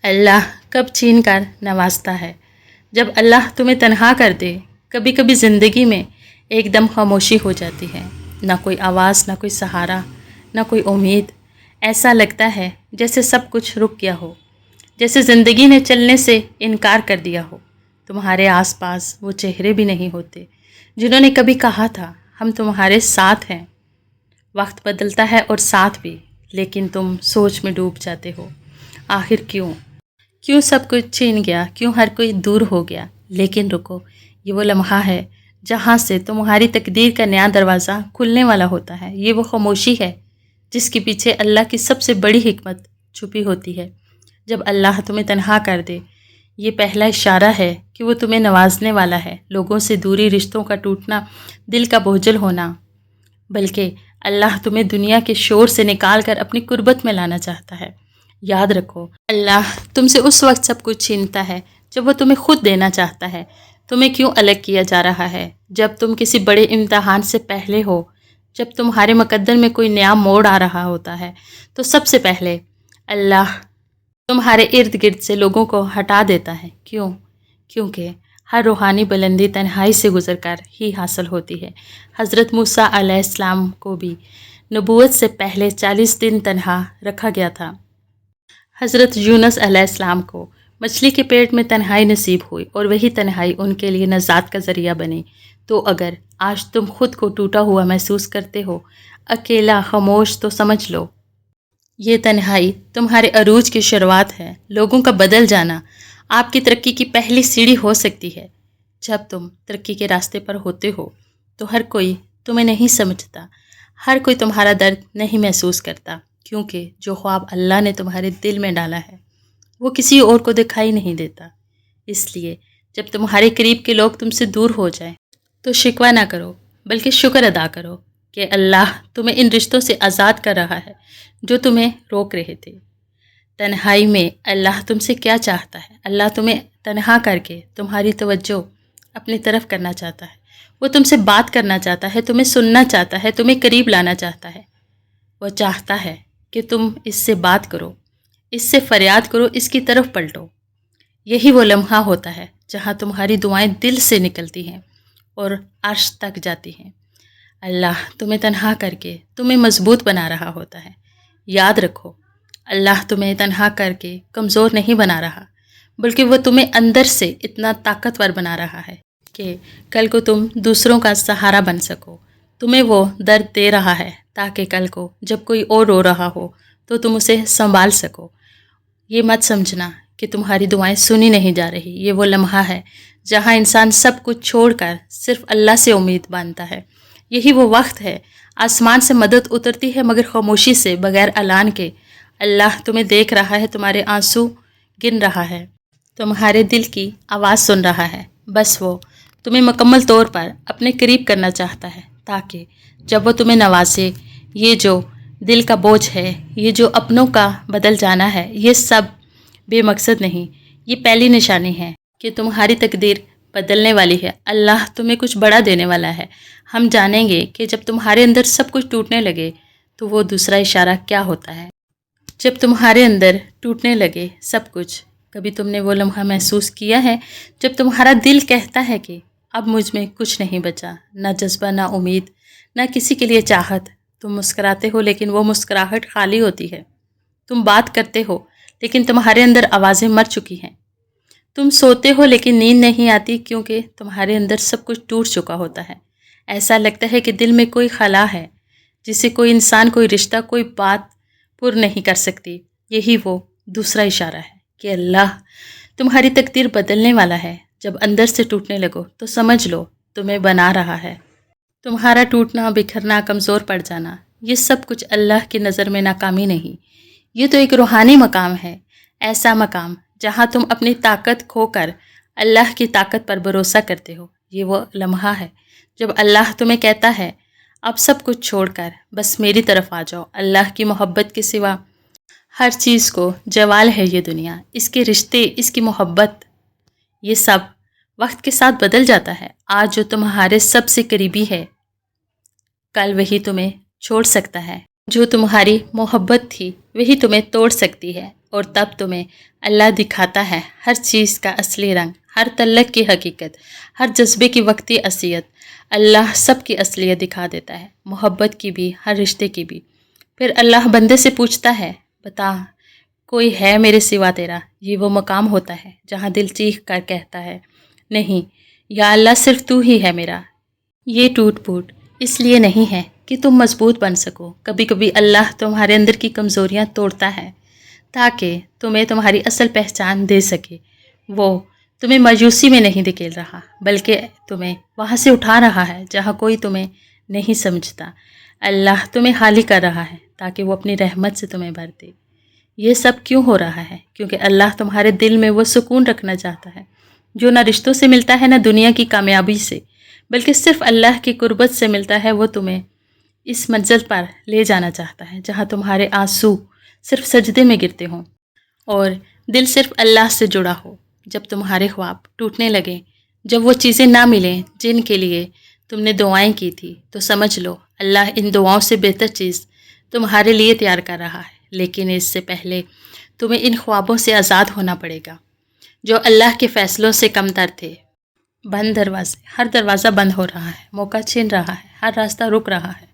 اللہ کب چھین کر نوازتا ہے۔ جب اللہ تمہیں تنہا کر دے، کبھی کبھی زندگی میں ایک دم خاموشی ہو جاتی ہے، نہ کوئی آواز، نہ کوئی سہارا، نہ کوئی امید۔ ایسا لگتا ہے جیسے سب کچھ رک گیا ہو، جیسے زندگی نے چلنے سے انکار کر دیا ہو۔ تمہارے آس پاس وہ چہرے بھی نہیں ہوتے جنہوں نے کبھی کہا تھا ہم تمہارے ساتھ ہیں۔ وقت بدلتا ہے اور ساتھ بھی، لیکن تم سوچ میں ڈوب جاتے ہو، آخر کیوں سب کچھ چھین گیا، کیوں ہر کوئی دور ہو گیا؟ لیکن رکو، یہ وہ لمحہ ہے جہاں سے تمہاری تقدیر کا نیا دروازہ کھلنے والا ہوتا ہے۔ یہ وہ خاموشی ہے جس کے پیچھے اللہ کی سب سے بڑی حکمت چھپی ہوتی ہے۔ جب اللہ تمہیں تنہا کر دے، یہ پہلا اشارہ ہے کہ وہ تمہیں نوازنے والا ہے۔ لوگوں سے دوری، رشتوں کا ٹوٹنا، دل کا بوجھل ہونا، بلکہ اللہ تمہیں دنیا کے شور سے نکال کر اپنی قربت میں لانا چاہتا ہے۔ یاد رکھو، اللہ تم سے اس وقت سب کچھ چھینتا ہے جب وہ تمہیں خود دینا چاہتا ہے۔ تمہیں کیوں الگ کیا جا رہا ہے؟ جب تم کسی بڑے امتحان سے پہلے ہو، جب تمہارے مقدر میں کوئی نیا موڑ آ رہا ہوتا ہے، تو سب سے پہلے اللہ تمہارے ارد گرد سے لوگوں کو ہٹا دیتا ہے۔ کیونکہ ہر روحانی بلندی تنہائی سے گزر کر ہی حاصل ہوتی ہے۔ حضرت موسیٰ علیہ السلام کو بھی نبوت سے پہلے 40 دن تنہا رکھا گیا تھا۔ حضرت یونس علیہ السلام کو مچھلی کے پیٹ میں تنہائی نصیب ہوئی اور وہی تنہائی ان کے لیے نجات کا ذریعہ بنی۔ تو اگر آج تم خود کو ٹوٹا ہوا محسوس کرتے ہو، اکیلا، خاموش، تو سمجھ لو یہ تنہائی تمہارے عروج کی شروعات ہے۔ لوگوں کا بدل جانا آپ کی ترقی کی پہلی سیڑھی ہو سکتی ہے۔ جب تم ترقی کے راستے پر ہوتے ہو تو ہر کوئی تمہیں نہیں سمجھتا، ہر کوئی تمہارا درد نہیں محسوس کرتا، کیونکہ جو خواب اللہ نے تمہارے دل میں ڈالا ہے وہ کسی اور کو دکھائی نہیں دیتا۔ اس لیے جب تمہارے قریب کے لوگ تم سے دور ہو جائیں تو شکوہ نہ کرو، بلکہ شکر ادا کرو کہ اللہ تمہیں ان رشتوں سے آزاد کر رہا ہے جو تمہیں روک رہے تھے۔ تنہائی میں اللہ تم سے کیا چاہتا ہے؟ اللہ تمہیں تنہا کر کے تمہاری توجہ اپنی طرف کرنا چاہتا ہے۔ وہ تم سے بات کرنا چاہتا ہے، تمہیں سننا چاہتا ہے، تمہیں قریب لانا چاہتا ہے۔ وہ چاہتا ہے کہ تم اس سے بات کرو، اس سے فریاد کرو، اس کی طرف پلٹو۔ یہی وہ لمحہ ہوتا ہے جہاں تمہاری دعائیں دل سے نکلتی ہیں اور عرش تک جاتی ہیں۔ اللہ تمہیں تنہا کر کے تمہیں مضبوط بنا رہا ہوتا ہے۔ یاد رکھو، اللہ تمہیں تنہا کر کے کمزور نہیں بنا رہا، بلکہ وہ تمہیں اندر سے اتنا طاقتور بنا رہا ہے کہ کل کو تم دوسروں کا سہارا بن سکو۔ تمہیں وہ درد دے رہا ہے تاکہ کل کو جب کوئی اور رو رہا ہو تو تم اسے سنبھال سکو۔ یہ مت سمجھنا کہ تمہاری دعائیں سنی نہیں جا رہی۔ یہ وہ لمحہ ہے جہاں انسان سب کچھ چھوڑ کر صرف اللہ سے امید باندھتا ہے۔ یہی وہ وقت ہے آسمان سے مدد اترتی ہے، مگر خاموشی سے، بغیر اعلان کے۔ اللہ تمہیں دیکھ رہا ہے، تمہارے آنسو گن رہا ہے، تمہارے دل کی آواز سن رہا ہے۔ بس وہ تمہیں مکمل طور پر اپنے قریب کرنا چاہتا ہے تاکہ جب وہ تمہیں نوازے، یہ جو دل کا بوجھ ہے، یہ جو اپنوں کا بدل جانا ہے، یہ سب بے مقصد نہیں۔ یہ پہلی نشانی ہے کہ تمہاری تقدیر بدلنے والی ہے۔ اللہ تمہیں کچھ بڑا دینے والا ہے۔ ہم جانیں گے کہ جب تمہارے اندر سب کچھ ٹوٹنے لگے تو وہ دوسرا اشارہ کیا ہوتا ہے۔ جب تمہارے اندر ٹوٹنے لگے سب کچھ، کبھی تم نے وہ لمحہ محسوس کیا ہے جب تمہارا دل کہتا ہے کہ اب مجھ میں کچھ نہیں بچا، نہ جذبہ، نہ امید، نہ کسی کے لیے چاہت۔ تم مسکراتے ہو لیکن وہ مسکراہٹ خالی ہوتی ہے۔ تم بات کرتے ہو لیکن تمہارے اندر آوازیں مر چکی ہیں۔ تم سوتے ہو لیکن نیند نہیں آتی، کیونکہ تمہارے اندر سب کچھ ٹوٹ چکا ہوتا ہے۔ ایسا لگتا ہے کہ دل میں کوئی خلا ہے جسے کوئی انسان، کوئی رشتہ، کوئی بات پر نہیں کر سکتی۔ یہی وہ دوسرا اشارہ ہے کہ اللہ تمہاری تقدیر بدلنے والا ہے۔ جب اندر سے ٹوٹنے لگو تو سمجھ لو تمہیں بنا رہا ہے۔ تمہارا ٹوٹنا، بکھرنا، کمزور پڑ جانا، یہ سب کچھ اللہ کی نظر میں ناکامی نہیں، یہ تو ایک روحانی مقام ہے۔ ایسا مقام جہاں تم اپنی طاقت کھو کر اللہ کی طاقت پر بھروسہ کرتے ہو۔ یہ وہ لمحہ ہے جب اللہ تمہیں کہتا ہے اب سب کچھ چھوڑ کر بس میری طرف آ جاؤ۔ اللہ کی محبت کے سوا ہر چیز کو زوال ہے یہ دنیا، اس کے رشتے، اس کی محبت، یہ سب وقت کے ساتھ بدل جاتا ہے۔ آج جو تمہارے سب سے قریبی ہے، کل وہی تمہیں چھوڑ سکتا ہے۔ جو تمہاری محبت تھی وہی تمہیں توڑ سکتی ہے۔ اور تب تمہیں اللہ دکھاتا ہے ہر چیز کا اصلی رنگ، ہر تعلق کی حقیقت، ہر جذبے کی وقتی اصلیت۔ اللہ سب کی اصلیت دکھا دیتا ہے، محبت کی بھی، ہر رشتے کی بھی۔ پھر اللہ بندے سے پوچھتا ہے، بتا کوئی ہے میرے سوا تیرا؟ یہ وہ مقام ہوتا ہے جہاں دل چیخ کر کہتا ہے، نہیں یا اللہ صرف تو ہی ہے میرا۔ یہ ٹوٹ پھوٹ اس لیے نہیں ہے کہ تم مضبوط بن سکو، کبھی کبھی اللہ تمہارے اندر کی کمزوریاں توڑتا ہے تاکہ تمہیں تمہاری اصل پہچان دے سکے۔ وہ تمہیں مایوسی میں نہیں دھکیل رہا، بلکہ تمہیں وہاں سے اٹھا رہا ہے جہاں کوئی تمہیں نہیں سمجھتا۔ اللہ تمہیں خالی کر رہا ہے تاکہ وہ اپنی رحمت سے تمہیں بھر دے۔ یہ سب کیوں ہو رہا ہے؟ کیونکہ اللہ تمہارے دل میں وہ سکون رکھنا چاہتا ہے جو نہ رشتوں سے ملتا ہے نہ دنیا کی کامیابی سے، بلکہ صرف اللہ کی قربت سے ملتا ہے۔ وہ تمہیں اس منزل پر لے جانا چاہتا ہے جہاں تمہارے آنسو صرف سجدے میں گرتے ہوں اور دل صرف اللہ سے جڑا ہو۔ جب تمہارے خواب ٹوٹنے لگیں، جب وہ چیزیں نہ ملیں جن کے لیے تم نے دعائیں کی تھی، تو سمجھ لو اللہ ان دعاؤں سے بہتر چیز تمہارے لیے تیار کر رہا ہے۔ لیکن اس سے پہلے تمہیں ان خوابوں سے آزاد ہونا پڑے گا جو اللہ کے فیصلوں سے کم تر تھے۔ بند دروازے، ہر دروازہ بند ہو رہا ہے، موقع چھن رہا ہے، ہر راستہ رک رہا ہے۔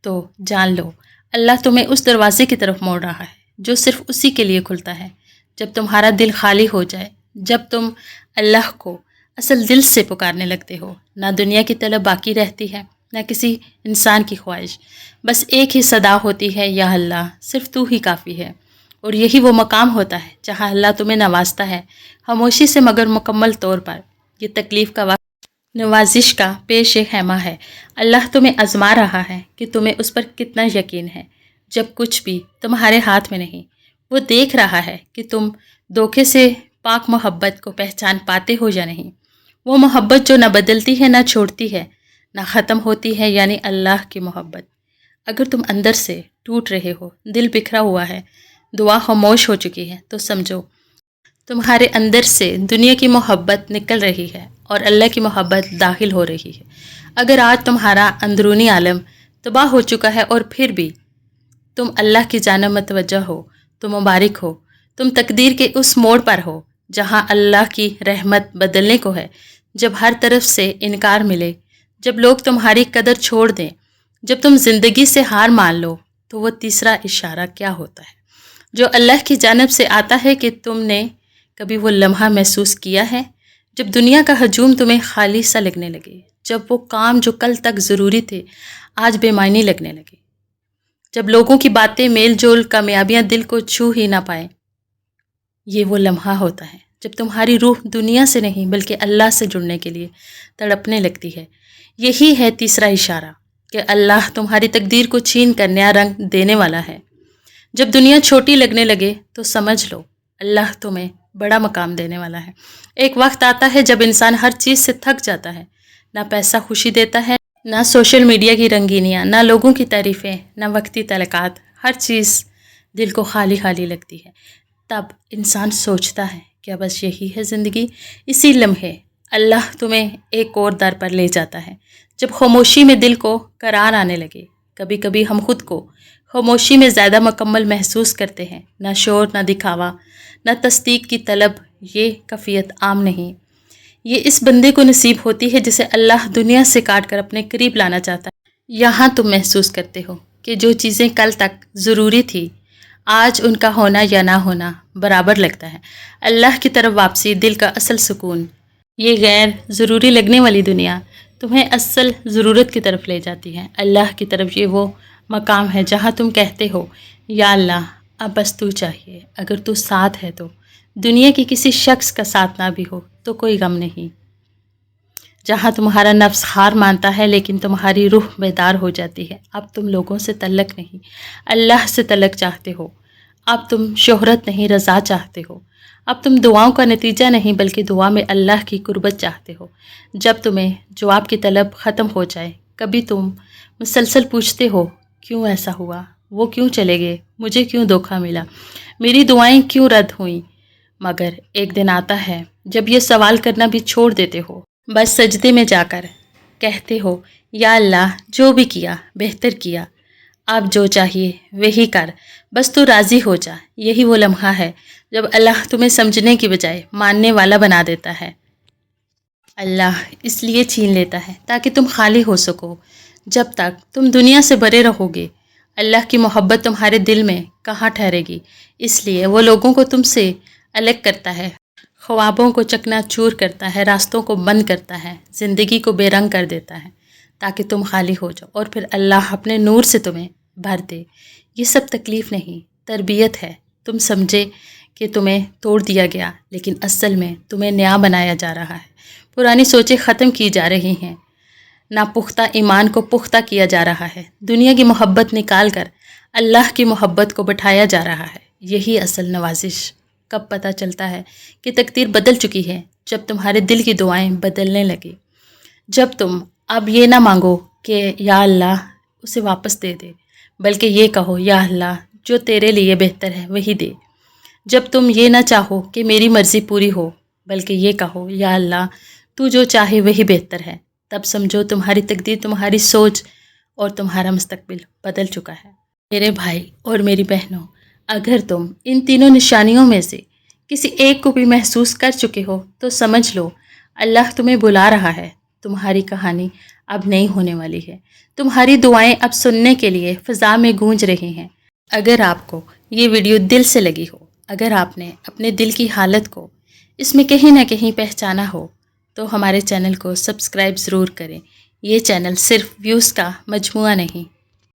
تو جان لو اللہ تمہیں اس دروازے کی طرف موڑ رہا ہے جو صرف اسی کے لیے کھلتا ہے جب تمہارا دل خالی ہو جائے، جب تم اللہ کو اصل دل سے پکارنے لگتے ہو۔ نہ دنیا کی طلب باقی رہتی ہے، نہ کسی انسان کی خواہش، بس ایک ہی صدا ہوتی ہے، یا اللہ صرف تو ہی کافی ہے۔ اور یہی وہ مقام ہوتا ہے جہاں اللہ تمہیں نوازتا ہے، خاموشی سے مگر مکمل طور پر۔ یہ تکلیف کا وقت نوازش کا پیش خیمہ ہے۔ اللہ تمہیں آزما رہا ہے کہ تمہیں اس پر کتنا یقین ہے جب کچھ بھی تمہارے ہاتھ میں نہیں۔ وہ دیکھ رہا ہے کہ تم دھوکے سے پاک محبت کو پہچان پاتے ہو یا نہیں۔ وہ محبت جو نہ بدلتی ہے، نہ چھوڑتی ہے، نہ ختم ہوتی ہے، یعنی اللہ کی محبت۔ اگر تم اندر سے ٹوٹ رہے ہو، دل بکھرا ہوا ہے، دعا خاموش ہو چکی ہے، تو سمجھو تمہارے اندر سے دنیا کی محبت نکل رہی ہے اور اللہ کی محبت داخل ہو رہی ہے۔ اگر آج تمہارا اندرونی عالم تباہ ہو چکا ہے اور پھر بھی تم اللہ کی جانب متوجہ ہو، تو مبارک ہو، تم تقدیر کے اس موڑ پر ہو جہاں اللہ کی رحمت بدلنے کو ہے۔ جب ہر طرف سے انکار ملے، جب لوگ تمہاری قدر چھوڑ دیں، جب تم زندگی سے ہار مان لو، تو وہ تیسرا اشارہ کیا ہوتا ہے جو اللہ کی جانب سے آتا ہے کہ تم نے کبھی وہ لمحہ محسوس کیا ہے جب دنیا کا ہجوم تمہیں خالی سا لگنے لگے، جب وہ کام جو کل تک ضروری تھے آج بے معنی لگنے لگے، جب لوگوں کی باتیں، میل جول، کامیابیاں دل کو چھو ہی نہ پائیں۔ یہ وہ لمحہ ہوتا ہے جب تمہاری روح دنیا سے نہیں بلکہ اللہ سے جڑنے کے لیے تڑپنے لگتی ہے۔ یہی ہے تیسرا اشارہ کہ اللہ تمہاری تقدیر کو چھین کر نیا رنگ دینے والا ہے۔ جب دنیا چھوٹی لگنے لگے تو سمجھ لو اللہ تمہیں بڑا مقام دینے والا ہے۔ ایک وقت آتا ہے جب انسان ہر چیز سے تھک جاتا ہے، نہ پیسہ خوشی دیتا ہے، نہ سوشل میڈیا کی رنگینیاں، نہ لوگوں کی تعریفیں، نہ وقتی تعلقات، ہر چیز دل کو خالی خالی لگتی ہے۔ تب انسان سوچتا ہے کیا بس یہی ہے زندگی؟ اسی لمحے اللہ تمہیں ایک اور در پر لے جاتا ہے جب خاموشی میں دل کو قرار آنے لگے۔ کبھی کبھی ہم خود کو خاموشی میں زیادہ مکمل محسوس کرتے ہیں، نہ شور، نہ دکھاوا، نہ تصدیق کی طلب۔ یہ کیفیت عام نہیں، یہ اس بندے کو نصیب ہوتی ہے جسے اللہ دنیا سے کاٹ کر اپنے قریب لانا چاہتا ہے۔ یہاں تم محسوس کرتے ہو کہ جو چیزیں کل تک ضروری تھی آج ان کا ہونا یا نہ ہونا برابر لگتا ہے۔ اللہ کی طرف واپسی، دل کا اصل سکون۔ یہ غیر ضروری لگنے والی دنیا تمہیں اصل ضرورت کی طرف لے جاتی ہے، اللہ کی طرف۔ یہ وہ مقام ہے جہاں تم کہتے ہو، یا اللہ اب بس تو چاہیے۔ اگر تو ساتھ ہے تو دنیا کی کسی شخص کا ساتھ نہ بھی ہو تو کوئی غم نہیں۔ جہاں تمہارا نفس ہار مانتا ہے لیکن تمہاری روح بیدار ہو جاتی ہے۔ اب تم لوگوں سے تعلق نہیں، اللہ سے تعلق چاہتے ہو۔ اب تم شہرت نہیں، رضا چاہتے ہو۔ اب تم دعاؤں کا نتیجہ نہیں بلکہ دعا میں اللہ کی قربت چاہتے ہو۔ جب تمہیں جواب کی طلب ختم ہو جائے، کبھی تم مسلسل پوچھتے ہو کیوں ایسا ہوا، وہ کیوں چلے گئے، مجھے کیوں دھوکہ ملا، میری دعائیں کیوں رد ہوئیں۔ مگر ایک دن آتا ہے جب یہ سوال کرنا بھی چھوڑ دیتے ہو، بس سجدے میں جا کر کہتے ہو، یا اللہ جو بھی کیا بہتر کیا، اب جو چاہیے وہی کر۔ بس تو راضی ہو جا۔ یہی وہ لمحہ ہے جب اللہ تمہیں سمجھنے کی بجائے ماننے والا بنا دیتا ہے۔ اللہ اس لیے چھین لیتا ہے تاکہ تم خالی ہو سکو۔ جب تک تم دنیا سے بھرے رہو گے، اللہ کی محبت تمہارے دل میں کہاں ٹھہرے گی؟ اس لیے وہ لوگوں کو تم سے الگ کرتا ہے، خوابوں کو چکنا چور کرتا ہے، راستوں کو بند کرتا ہے، زندگی کو بے رنگ کر دیتا ہے تاکہ تم خالی ہو جاؤ، اور پھر اللہ اپنے نور سے تمہیں بھر دے۔ یہ سب تکلیف نہیں، تربیت ہے۔ تم سمجھے کہ تمہیں توڑ دیا گیا، لیکن اصل میں تمہیں نیا بنایا جا رہا ہے۔ پرانی سوچیں ختم کی جا رہی ہیں، ناپختہ ایمان کو پختہ کیا جا رہا ہے، دنیا کی محبت نکال کر اللہ کی محبت کو بٹھایا جا رہا ہے۔ یہی اصل نوازش۔ کب پتہ چلتا ہے کہ تقدیر بدل چکی ہے؟ جب تمہارے دل کی دعائیں بدلنے لگے، جب تم اب یہ نہ مانگو کہ یا اللہ اسے واپس دے دے، بلکہ یہ کہو یا اللہ جو تیرے لیے بہتر ہے وہی دے۔ جب تم یہ نہ چاہو کہ میری مرضی پوری ہو، بلکہ یہ کہو یا اللہ تو جو چاہے وہی بہتر ہے، تب سمجھو تمہاری تقدیر، تمہاری سوچ اور تمہارا مستقبل بدل چکا ہے۔ میرے بھائی اور میری بہنوں، اگر تم ان تینوں نشانیوں میں سے کسی ایک کو بھی محسوس کر چکے ہو تو سمجھ لو اللہ تمہیں بلا رہا ہے۔ تمہاری کہانی اب نہیں ہونے والی ہے، تمہاری دعائیں اب سننے کے لیے فضا میں گونج رہی ہیں۔ اگر آپ کو یہ ویڈیو دل سے لگی ہو، اگر آپ نے اپنے دل کی حالت کو اس میں کہیں نہ کہیں پہچانا ہو، تو ہمارے چینل کو سبسکرائب ضرور کریں۔ یہ چینل صرف ویوز کا مجموعہ نہیں،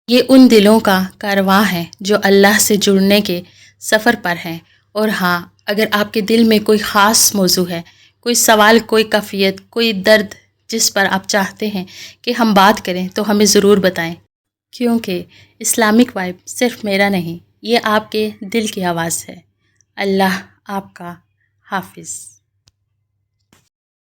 یہ ان دلوں کا کارواں ہے جو اللہ سے جڑنے کے سفر پر ہیں۔ اور ہاں، اگر آپ کے دل میں کوئی خاص موضوع ہے، کوئی سوال، کوئی کیفیت، کوئی درد جس پر آپ چاہتے ہیں کہ ہم بات کریں، تو ہمیں ضرور بتائیں، کیونکہ اسلامک وائب صرف میرا نہیں، یہ آپ کے دل کی آواز ہے۔ اللہ آپ کا حافظ۔